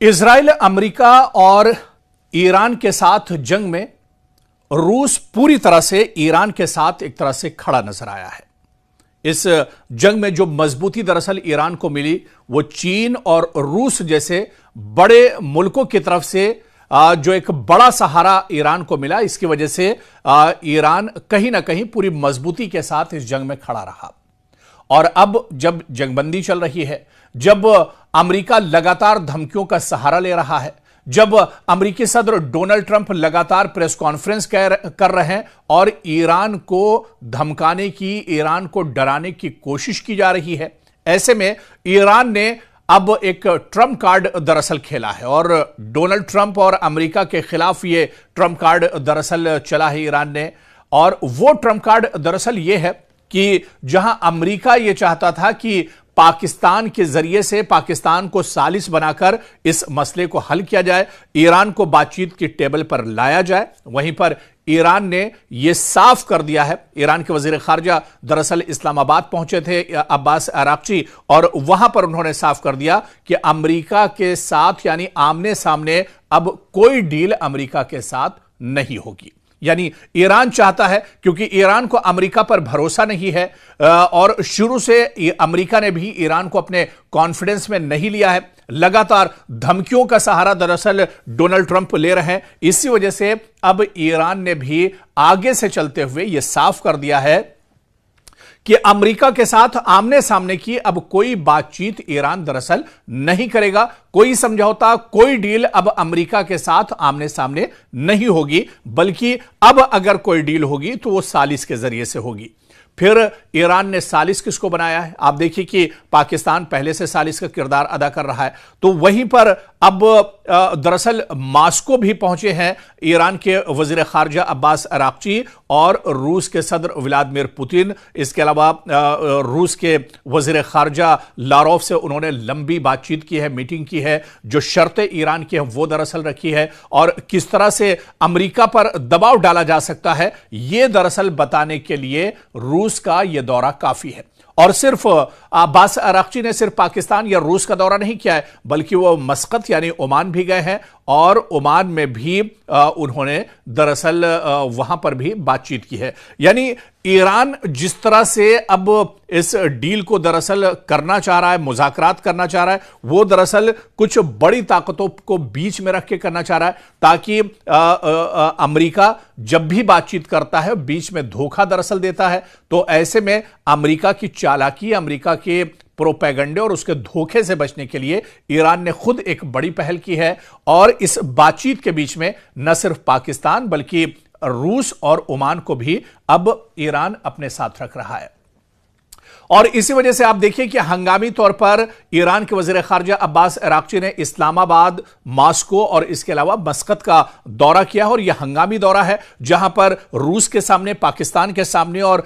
Israel, America और Iran के साथ जंग में रूस पूरी तरह से ईरान के साथ एक तरह से खड़ा नजर आया है। इस जंग में जो मजबूती दरअसल ईरान को मिली वो चीन और रूस जैसे बड़े मुल्कों की तरफ से जो एक बड़ा सहारा ईरान को मिला, इसकी वजह से ईरान कहीं ना कहीं पूरी मजबूती के साथ इस जंग में खड़ा रहा। और अब जब जंगबंदी चल रही है, जब अमेरिका लगातार धमकियों का सहारा ले रहा है, जब अमेरिकी सदर डोनाल्ड ट्रंप लगातार प्रेस कॉन्फ्रेंस कर रहे हैं और ईरान को धमकाने की, ईरान को डराने की कोशिश की जा रही है, ऐसे में ईरान ने अब एक ट्रंप कार्ड दरअसल खेला है और डोनाल्ड ट्रंप और अमेरिका के खिलाफ ये ट्रंप कार्ड दरअसल चला है ईरान ने। और वो ट्रंप कार्ड दरअसल ये है कि जहां अमेरिका ये चाहता था कि पाकिस्तान के जरिए से पाकिस्तान को सालिस बनाकर इस मसले को हल किया जाए, ईरान को बातचीत की टेबल पर लाया जाए, वहीं पर ईरान ने यह साफ कर दिया है। ईरान के वजीर खारजा दरअसल इस्लामाबाद पहुंचे थे, अब्बास अराक्ची, और वहां पर उन्होंने साफ कर दिया कि अमेरिका के साथ यानी आमने सामने अब कोई डील अमेरिका के साथ नहीं होगी। यानी ईरान चाहता है, क्योंकि ईरान को अमेरिका पर भरोसा नहीं है और शुरू से अमेरिका ने भी ईरान को अपने कॉन्फिडेंस में नहीं लिया है, लगातार धमकियों का सहारा दरअसल डोनाल्ड ट्रंप ले रहे हैं। इसी वजह से अब ईरान ने भी आगे से चलते हुए यह साफ कर दिया है कि अमेरिका के साथ आमने सामने की अब कोई बातचीत ईरान दरअसल नहीं करेगा, कोई समझौता, कोई डील अब अमेरिका के साथ आमने सामने नहीं होगी, बल्कि अब अगर कोई डील होगी तो वो सालिस के जरिए से होगी। फिर ईरान ने सालिस किसको बनाया है? आप देखिए कि पाकिस्तान पहले से सालिस का किरदार अदा कर रहा है, तो वहीं पर अब दरअसल मास्को भी पहुंचे हैं ईरान के वजीर खारजा अब्बास अराक्ची और रूस के सदर व्लादिमीर पुतिन। इसके अलावा रूस के वजीर खारजा लारोव से उन्होंने लंबी बातचीत की है, मीटिंग की है, जो शर्तें ईरान की हैं वो दरअसल रखी है और किस तरह से अमेरिका पर दबाव डाला जा सकता है, यह दरअसल बताने के लिए रूस का यह दौरा काफी है। और सिर्फ अब्बास अराक्ची ने सिर्फ पाकिस्तान या रूस का दौरा नहीं किया है, बल्कि वो मस्कत यानी ओमान भी गए हैं और ओमान में भी उन्होंने दरअसल वहां पर भी बातचीत की है। यानी ईरान जिस तरह से अब इस डील को दरअसल करना चाह रहा है, मुज़ाकरात करना चाह रहा है, वो दरअसल कुछ बड़ी ताकतों को बीच में रख के करना चाह रहा है, ताकि अमेरिका जब भी बातचीत करता है बीच में धोखा दरअसल देता है, तो ऐसे में अमेरिका की चालाकी, अमेरिका के प्रोपेगेंडे और उसके धोखे से बचने के लिए ईरान ने खुद एक बड़ी पहल की है और इस बातचीत के बीच में न सिर्फ पाकिस्तान बल्कि रूस और ओमान को भी अब ईरान अपने साथ रख रहा है। और इसी वजह से आप देखिए कि हंगामी तौर पर ईरान के वजीर खारजा अब्बास अराक्ची ने इस्लामाबाद, मास्को और इसके अलावा मस्कत का दौरा किया और यह हंगामी दौरा है, जहां पर रूस के सामने, पाकिस्तान के सामने और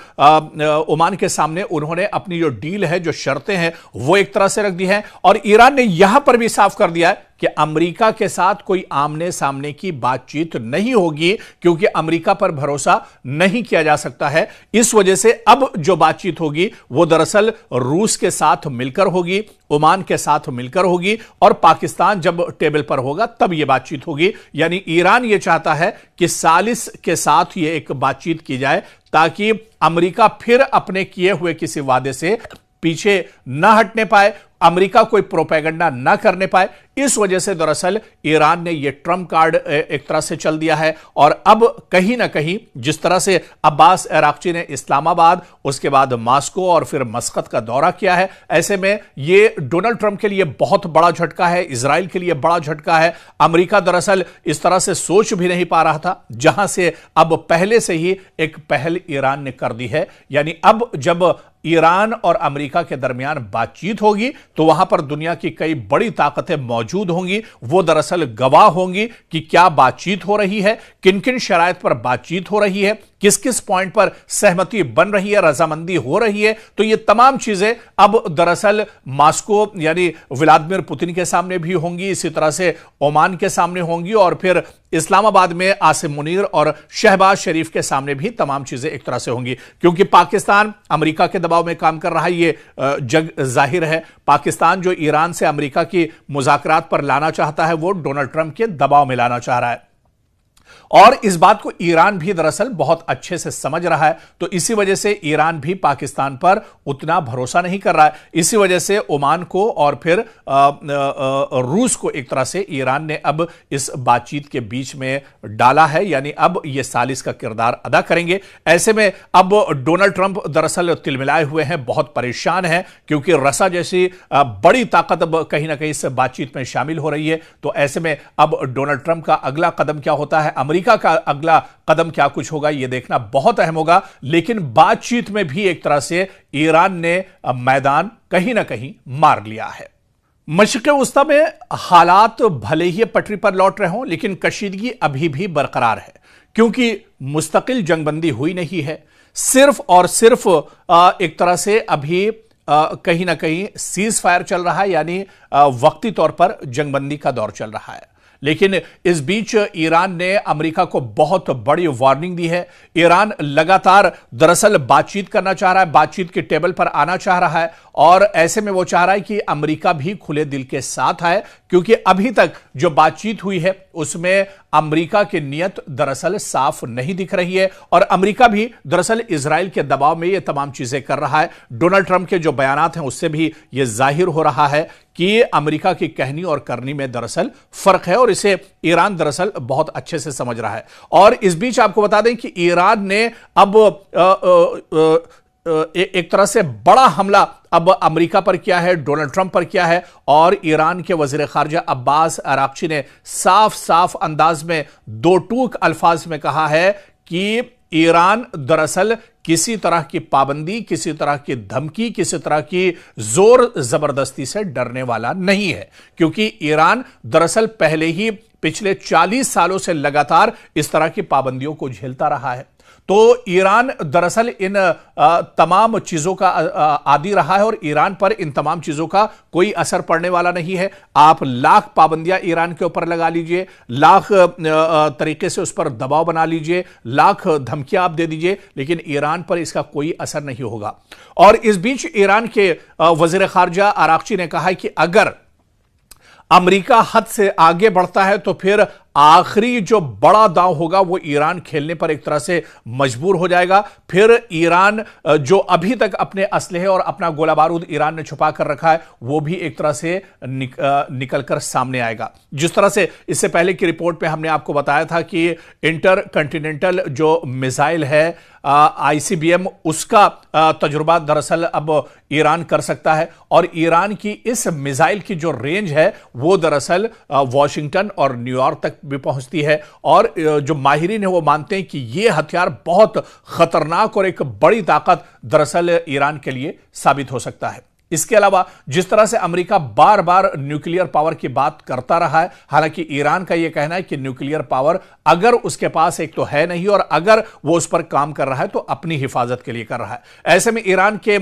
ओमान के सामने उन्होंने अपनी जो डील है, जो शर्तें हैं, वो एक तरह से रख दी हैं। और ईरान ने यहां पर भी साफ कर दिया है कि अमेरिका के साथ कोई आमने सामने की बातचीत नहीं होगी, क्योंकि अमेरिका पर भरोसा नहीं किया जा सकता है। इस वजह से अब जो बातचीत होगी वो दरअसल रूस के साथ मिलकर होगी, ओमान के साथ मिलकर होगी और पाकिस्तान जब टेबल पर होगा तब यह बातचीत होगी। यानी ईरान यह चाहता है कि सालिस के साथ यह एक बातचीत की जाए, ताकि अमेरिका फिर अपने किए हुए किसी वादे से पीछे न हटने पाए, अमेरिका कोई प्रोपेगेंडा ना करने पाए। इस वजह से दरअसल ईरान ने यह ट्रंप कार्ड एक तरह से चल दिया है। और अब कहीं ना कहीं जिस तरह से अब्बास अराक्ची ने इस्लामाबाद, उसके बाद मास्को और फिर मस्कत का दौरा किया है, ऐसे में यह डोनाल्ड ट्रंप के लिए बहुत बड़ा झटका है, इजराइल के लिए बड़ा झटका है। अमेरिका दरअसल इस तरह से सोच भी नहीं पा रहा था, जहां से अब पहले से ही एक पहल ईरान ने कर दी है। यानी अब जब ईरान और अमेरिका के दरमियान बातचीत होगी तो वहां पर दुनिया की कई बड़ी ताकतें मौजूद होंगी, वो दरअसल गवाह होंगी कि क्या बातचीत हो रही है, किन किन शराइत पर बातचीत हो रही है, किस किस पॉइंट पर सहमति बन रही है, रजामंदी हो रही है। तो ये तमाम चीजें अब दरअसल मास्को यानी व्लादिमीर पुतिन के सामने भी होंगी, इसी तरह से ओमान के सामने होंगी और फिर इस्लामाबाद में आसिम मुनीर और शहबाज शरीफ के सामने भी तमाम चीजें एक तरह से होंगी, क्योंकि पाकिस्तान अमेरिका के दबाव में काम कर रहा है, ये जग जाहिर है। पाकिस्तान जो ईरान से अमेरिका की मुज़ाकरात पर लाना चाहता है, वो डोनाल्ड ट्रंप के दबाव में लाना चाह रहा है, और इस बात को ईरान भी दरअसल बहुत अच्छे से समझ रहा है। तो इसी वजह से ईरान भी पाकिस्तान पर उतना भरोसा नहीं कर रहा है। इसी वजह से ओमान को और फिर रूस को एक तरह से ईरान ने अब इस बातचीत के बीच में डाला है, यानी अब ये सालिस का किरदार अदा करेंगे। ऐसे में अब डोनाल्ड ट्रंप दरअसल तिलमिलाए हुए हैं, बहुत परेशान हैं, क्योंकि रसा जैसी बड़ी ताकत अब कहीं ना कहीं इस बातचीत में शामिल हो रही है। तो ऐसे में अब डोनाल्ड ट्रंप का अगला कदम क्या होता है, अमेरिका का अगला कदम क्या कुछ होगा, यह देखना बहुत अहम होगा। लेकिन बातचीत में भी एक तरह से ईरान ने मैदान कहीं ना कहीं मार लिया है। मशरिक़ वस्ता में हालात भले ही पटरी पर लौट रहे हों, लेकिन कशीदगी अभी भी बरकरार है, क्योंकि मुस्तकिल जंगबंदी हुई नहीं है। सिर्फ और सिर्फ एक तरह से अभी कहीं ना कहीं सीज फायर चल रहा है, यानी वक्ती तौर पर जंगबंदी का दौर चल रहा है। लेकिन इस बीच ईरान ने अमेरिका को बहुत बड़ी वार्निंग दी है। ईरान लगातार दरअसल बातचीत करना चाह रहा है, बातचीत के टेबल पर आना चाह रहा है, और ऐसे में वो चाह रहा है कि अमेरिका भी खुले दिल के साथ आए, क्योंकि अभी तक जो बातचीत हुई है उसमें अमेरिका की नीयत दरअसल साफ नहीं दिख रही है, और अमेरिका भी दरअसल इजराइल के दबाव में ये तमाम चीजें कर रहा है। डोनाल्ड ट्रंप के जो बयानात हैं उससे भी यह जाहिर हो रहा है कि अमेरिका की कहनी और करनी में दरअसल फर्क है, और इसे ईरान दरअसल बहुत अच्छे से समझ रहा है। और इस बीच आपको बता दें कि ईरान ने अब एक तरह से बड़ा हमला अब अमेरिका पर किया है, डोनाल्ड ट्रंप पर किया है, और ईरान के वजीर खारजा अब्बास अराक्ची ने साफ साफ अंदाज में दो टूक अल्फाज में कहा है कि ईरान दरअसल किसी तरह की पाबंदी, किसी तरह की धमकी, किसी तरह की जोर जबरदस्ती से डरने वाला नहीं है, क्योंकि ईरान दरअसल पहले ही पिछले 40 सालों से लगातार इस तरह की पाबंदियों को झेलता रहा है। तो ईरान दरअसल इन तमाम चीजों का आदी रहा है, और ईरान पर इन तमाम चीजों का कोई असर पड़ने वाला नहीं है। आप लाख पाबंदियां ईरान के ऊपर लगा लीजिए, लाख तरीके से उस पर दबाव बना लीजिए, लाख धमकियां आप दे दीजिए, लेकिन ईरान पर इसका कोई असर नहीं होगा। और इस बीच ईरान के वजीर खारजा आराक्ची ने कहा है कि अगर अमेरिका हद से आगे बढ़ता है तो फिर आखिरी जो बड़ा दांव होगा वो ईरान खेलने पर एक तरह से मजबूर हो जाएगा। फिर ईरान जो अभी तक अपने असलहे और अपना गोला बारूद ईरान ने छुपा कर रखा है वो भी एक तरह से निकलकर सामने आएगा। जिस तरह से इससे पहले की रिपोर्ट में हमने आपको बताया था कि इंटर कॉन्टिनेंटल जो मिसाइल है ICBM, उसका तजुर्बा दरअसल अब ईरान कर सकता है, और ईरान की इस मिसाइल की जो रेंज है वो दरअसल वॉशिंगटन और न्यूयॉर्क तक भी पहुंचती है। और जो माहिरीन है वो मानते हैं कि यह हथियार बहुत खतरनाक और एक बड़ी ताकत दरअसल ईरान के लिए साबित हो सकता है। इसके अलावा जिस तरह से अमेरिका बार बार न्यूक्लियर पावर की बात करता रहा है, हालांकि ईरान का यह कहना है कि न्यूक्लियर पावर अगर उसके पास एक तो है नहीं, और अगर वो उस पर काम कर रहा है तो अपनी हिफाजत के लिए कर रहा है। ऐसे में ईरान के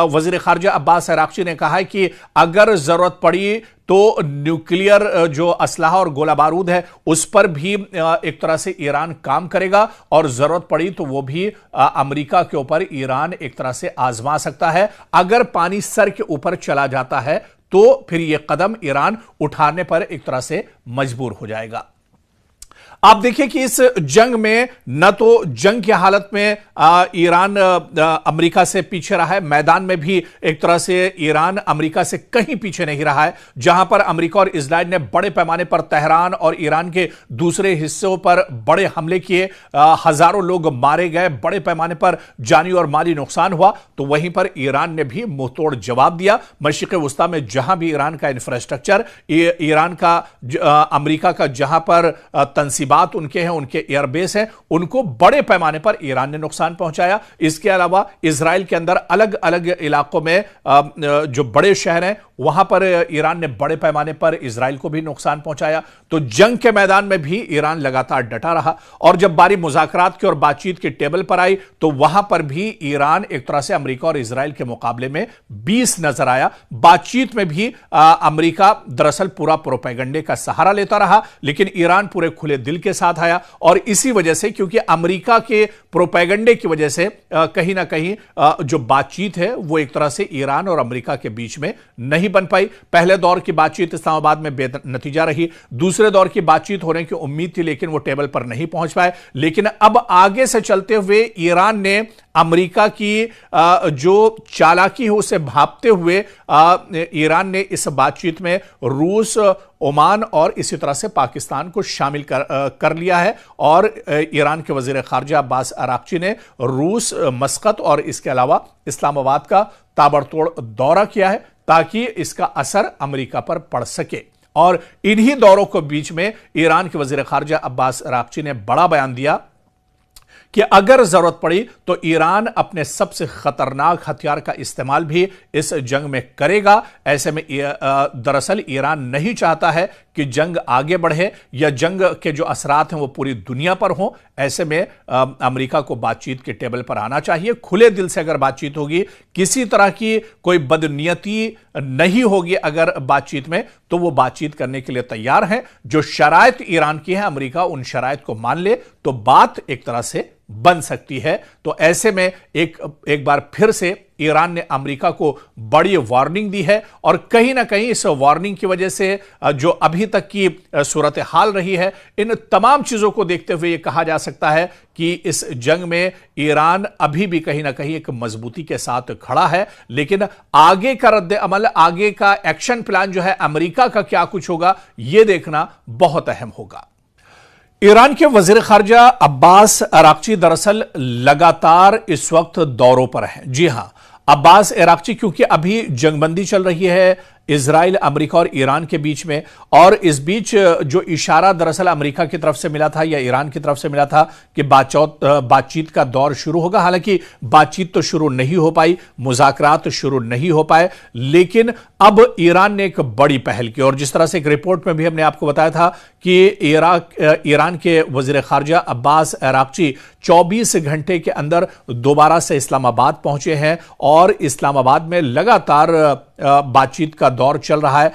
वजीर खारजा अब्बास अराक्ची ने कहा है कि अगर जरूरत पड़ी तो न्यूक्लियर जो असलहा और गोला बारूद है उस पर भी एक तरह से ईरान काम करेगा, और जरूरत पड़ी तो वो भी अमेरिका के ऊपर ईरान एक तरह से आजमा सकता है। अगर पानी सर के ऊपर चला जाता है तो फिर यह कदम ईरान उठाने पर एक तरह से मजबूर हो जाएगा। आप देखिए कि इस जंग में न तो जंग की हालत में ईरान अमेरिका से पीछे रहा है, मैदान में भी एक तरह से ईरान अमेरिका से कहीं पीछे नहीं रहा है। जहां पर अमेरिका और इजराइल ने बड़े पैमाने पर तेहरान और ईरान के दूसरे हिस्सों पर बड़े हमले किए, हजारों लोग मारे गए, बड़े पैमाने पर जानी और माली नुकसान हुआ, तो वहीं पर ईरान ने भी मुंहतोड़ जवाब दिया। मशरिक़ वस्ता में जहां भी ईरान का इंफ्रास्ट्रक्चर, ईरान का अमेरिका का जहां पर तंसीबात उनके हैं, उनके एयरबेस हैं, उनको बड़े पैमाने पर ईरान ने नुकसान पहुंचाया। इसके अलावा इजराइल के अंदर अलग अलग इलाकों में जो बड़े शहर हैं वहां पर ईरान ने बड़े पैमाने पर इजराइल को भी नुकसान पहुंचाया। तो जंग के मैदान में भी ईरान लगातार डटा रहा, और जब बारी मुज़ाकरात की और बातचीत के टेबल पर आई तो वहां पर भी ईरान एक तरह से अमेरिका और इजराइल के मुकाबले में 20 नजर आया। बातचीत में भी अमेरिका दरअसल पूरा प्रोपेगेंडे का सहारा लेता रहा, लेकिन ईरान पूरे खुले दिल दिल के साथ आया और इसी वजह से, क्योंकि अमेरिका के प्रोपेगेंडे की वजह से कहीं ना कहीं जो बातचीत है वो एक तरह से ईरान और अमेरिका के बीच में नहीं बन पाई। पहले दौर की बातचीत इस्लामाबाद में बेनतीजा रही, दूसरे दौर की बातचीत होने की उम्मीद थी लेकिन वो टेबल पर नहीं पहुंच पाए। लेकिन अब आगे से चलते हुए ईरान ने अमेरिका की जो चालाकी है उसे भांपते हुए ईरान ने इस बातचीत में रूस, ओमान और इसी तरह से पाकिस्तान को शामिल कर लिया है। और ईरान के वजीर खारजा अब्बास अराक्ची ने रूस, मस्कत और इसके अलावा इस्लामाबाद का ताबड़तोड़ दौरा किया है ताकि इसका असर अमेरिका पर पड़ सके। और इन्हीं दौरों के बीच में ईरान के वजीर खारजा अब्बास अराक्ची ने बड़ा बयान दिया कि अगर जरूरत पड़ी तो ईरान अपने सबसे खतरनाक हथियार का इस्तेमाल भी इस जंग में करेगा। ऐसे में दरअसल ईरान नहीं चाहता है कि जंग आगे बढ़े या जंग के जो असरात हैं वो पूरी दुनिया पर हों। ऐसे में अमेरिका को बातचीत के टेबल पर आना चाहिए। खुले दिल से अगर बातचीत होगी, किसी तरह की कोई बदनीयती नहीं होगी अगर बातचीत में, तो वो बातचीत करने के लिए तैयार हैं। जो शराइत ईरान की है, अमेरिका उन शराइत को मान ले तो बात एक तरह से बन सकती है। तो ऐसे में एक बार फिर से ईरान ने अमेरिका को बड़ी वार्निंग दी है और कहीं ना कहीं इस वार्निंग की वजह से जो अभी तक की सूरत हाल रही है, इन तमाम चीजों को देखते हुए यह कहा जा सकता है कि इस जंग में ईरान अभी भी कहीं ना कहीं एक मजबूती के साथ खड़ा है। लेकिन आगे का रद्द अमल, आगे का एक्शन प्लान जो है अमेरिका का क्या कुछ होगा, यह देखना बहुत अहम होगा। ईरान के वजीर खारजा अब्बास अराक्ची दरअसल लगातार इस वक्त दौरों पर हैं। जी हां, अब्बास अराक्ची क्योंकि अभी जंगबंदी चल रही है इजराइल, अमेरिका और ईरान के बीच में, और इस बीच जो इशारा दरअसल अमेरिका की तरफ से मिला था या ईरान की तरफ से मिला था कि बातचीत का दौर शुरू होगा। हालांकि बातचीत तो शुरू नहीं हो पाई, मुज़ाकरात शुरू नहीं हो पाए, लेकिन अब ईरान ने एक बड़ी पहल की। और जिस तरह से एक रिपोर्ट में भी हमने आपको बताया था कि ईरान के वजीर खारजा अब्बास अराक्ची 24 घंटे के अंदर दोबारा से इस्लामाबाद पहुंचे हैं और इस्लामाबाद में लगातार बातचीत का दौर चल रहा है।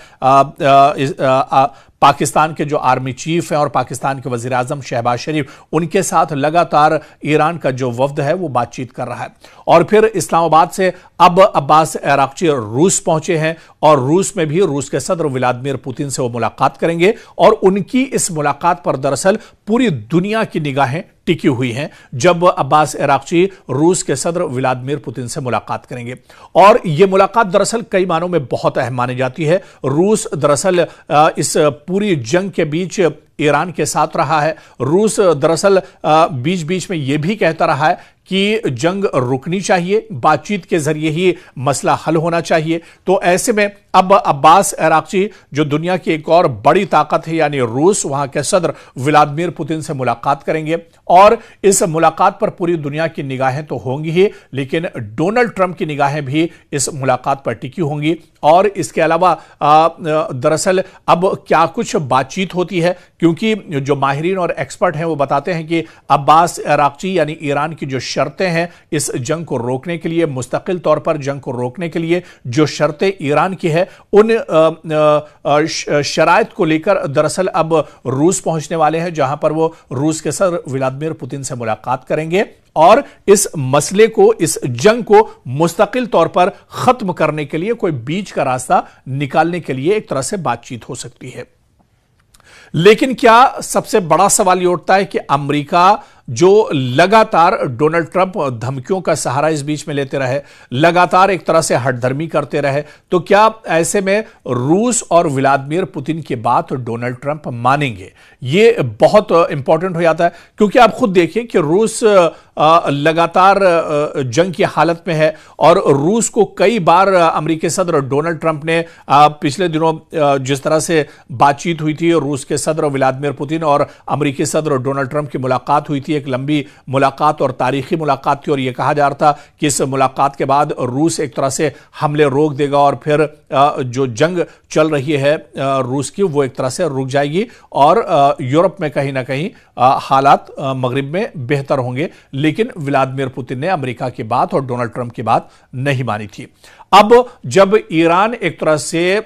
पाकिस्तान के जो आर्मी चीफ हैं और पाकिस्तान के वजीर आजम शहबाज शरीफ, उनके साथ लगातार ईरान का जो वफ्द है वो बातचीत कर रहा है। और फिर इस्लामाबाद से अब अब्बास अराक्ची रूस पहुंचे हैं और रूस में भी रूस के सदर व्लादिमीर पुतिन से वो मुलाकात करेंगे। और उनकी इस मुलाकात पर दरअसल पूरी दुनिया की निगाहें टिकी हुई हैं जब अब्बास अराक्ची रूस के सदर व्लादिमीर पुतिन से मुलाकात करेंगे। और यह मुलाकात दरअसल कई मानों में बहुत अहम मानी जाती है। रूस दरअसल इस पूरी जंग के बीच ईरान के साथ रहा है। रूस दरअसल बीच बीच में यह भी कहता रहा है कि जंग रुकनी चाहिए, बातचीत के जरिए ही मसला हल होना चाहिए। तो ऐसे में अब अब्बास अराक्ची जो दुनिया की एक और बड़ी ताकत है यानी रूस, वहां के सदर व्लादिमीर पुतिन से मुलाकात करेंगे। और इस मुलाकात पर पूरी दुनिया की निगाहें तो होंगी ही, लेकिन डोनाल्ड ट्रंप की निगाहें भी इस मुलाकात पर टिकी होंगी। और इसके अलावा दरअसल अब क्या कुछ बातचीत होती है, क्योंकि जो माहिरीन और एक्सपर्ट हैं वो बताते हैं कि अब्बास अराक्ची यानी ईरान की जो शर्तें हैं इस जंग को रोकने के लिए, मुस्तकिल तौर पर जंग को रोकने के लिए जो शर्तें ईरान की है, उन शराइत को लेकर दरअसल अब रूस पहुंचने वाले हैं, जहां पर वो रूस के सदर व्लादिमीर पुतिन से मुलाकात करेंगे और इस मसले को, इस जंग को मुस्तकिल तौर पर खत्म करने के लिए कोई बीच का रास्ता निकालने के लिए एक तरह से बातचीत हो सकती है। लेकिन क्या सबसे बड़ा सवाल यह उठता है कि अमेरिका जो लगातार डोनाल्ड ट्रंप धमकियों का सहारा इस बीच में लेते रहे, लगातार एक तरह से हठधर्मी करते रहे, तो क्या ऐसे में रूस और व्लादिमीर पुतिन की बात डोनाल्ड ट्रंप मानेंगे? यह बहुत इंपॉर्टेंट हो जाता है, क्योंकि आप खुद देखिए कि रूस लगातार जंग की हालत में है और रूस को कई बार अमेरिकी सदर डोनाल्ड ट्रंप ने पिछले दिनों जिस तरह से बातचीत हुई थी, रूस के सदर व्लादिमीर पुतिन और अमेरिकी सदर डोनाल्ड ट्रंप की मुलाकात हुई थी, एक लंबी मुलाकात और तारीखी मुलाकात थी, और यह कहा जा रहा था कि इस मुलाकात के बाद रूस एक तरह से हमले रोक देगा और फिर जो जंग चल रही है रूस की वो एक तरह से रुक जाएगी और यूरोप में कहीं ना कहीं हालात मगरिब में बेहतर होंगे। लेकिन व्लादिमीर पुतिन ने अमेरिका की बात और डोनाल्ड ट्रंप की बात नहीं मानी थी। अब जब ईरान एक तरह से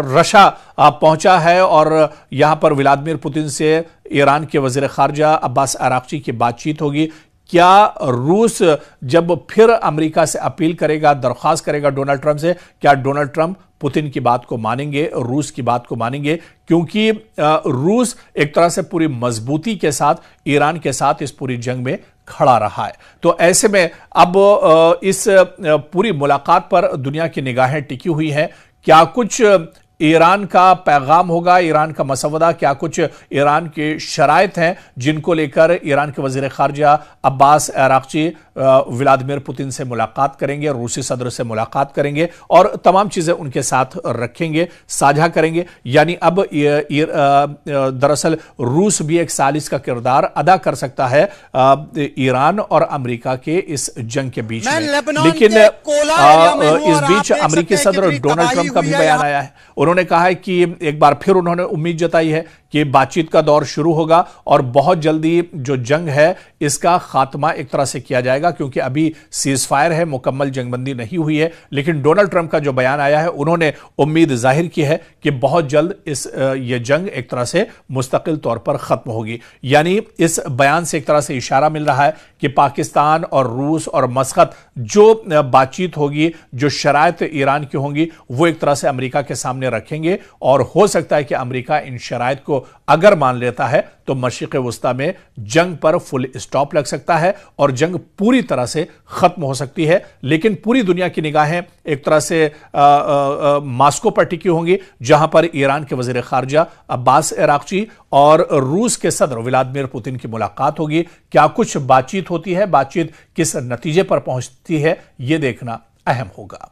रशा पहुंचा है और यहां पर व्लादिमीर पुतिन से ईरान के वजीर खारजा अब्बास अराक्ची की बातचीत होगी, क्या रूस जब फिर अमेरिका से अपील करेगा, दरख्वास्त करेगा डोनाल्ड ट्रंप से, क्या डोनाल्ड ट्रंप पुतिन की बात को मानेंगे, रूस की बात को मानेंगे? क्योंकि रूस एक तरह से पूरी मजबूती के साथ ईरान के साथ इस पूरी जंग में खड़ा रहा है। तो ऐसे में अब इस पूरी मुलाकात पर दुनिया की निगाहें टिकी हुई हैं। क्या कुछ ईरान का पैगाम होगा, ईरान का मसवदा, क्या कुछ ईरान के शराइत हैं जिनको लेकर ईरान के वजीर खारजा अब्बास अराक्ची व्लादिमीर पुतिन से मुलाकात करेंगे, रूसी सदर से मुलाकात करेंगे और तमाम चीजें उनके साथ रखेंगे, साझा करेंगे? यानी अब दरअसल रूस भी एक सालिस का किरदार अदा कर सकता है ईरान और अमेरिका के इस जंग के बीच में। लेकिन इस बीच अमेरिकी सदर डोनाल्ड ट्रंप का भी बयान आया है। उन्होंने कहा है कि एक बार फिर उन्होंने उम्मीद जताई है कि बातचीत का दौर शुरू होगा और बहुत जल्दी जो जंग है इसका खात्मा एक तरह से किया जाएगा, क्योंकि अभी सीज फायर है, मुकम्मल जंगबंदी नहीं हुई है। लेकिन डोनाल्ड ट्रंप का जो बयान आया है, उन्होंने उम्मीद जाहिर की है कि बहुत जल्द ये जंग एक तरह से मुस्तकिल तौर पर खत्म होगी। यानी इस बयान से एक तरह से इशारा मिल रहा है कि पाकिस्तान और रूस और मस्कत जो बातचीत होगी, जो शराइत ईरान की होंगी, वो एक तरह से अमेरिका के सामने रखेंगे और हो सकता है कि अमेरिका इन शराइत को अगर मान लेता है तो मशरिक़ वुस्ता में जंग पर फुल स्टॉप लग सकता है और जंग पूरी तरह से खत्म हो सकती है। लेकिन पूरी दुनिया की निगाहें एक तरह से मास्को पर टिकी होंगी, जहां पर ईरान के वजीर खारजा अब्बास अराक्ची और रूस के सदर व्लादिमीर पुतिन की मुलाकात होगी। क्या कुछ बातचीत होती है, बातचीत किस नतीजे पर पहुंचती है, यह देखना अहम होगा।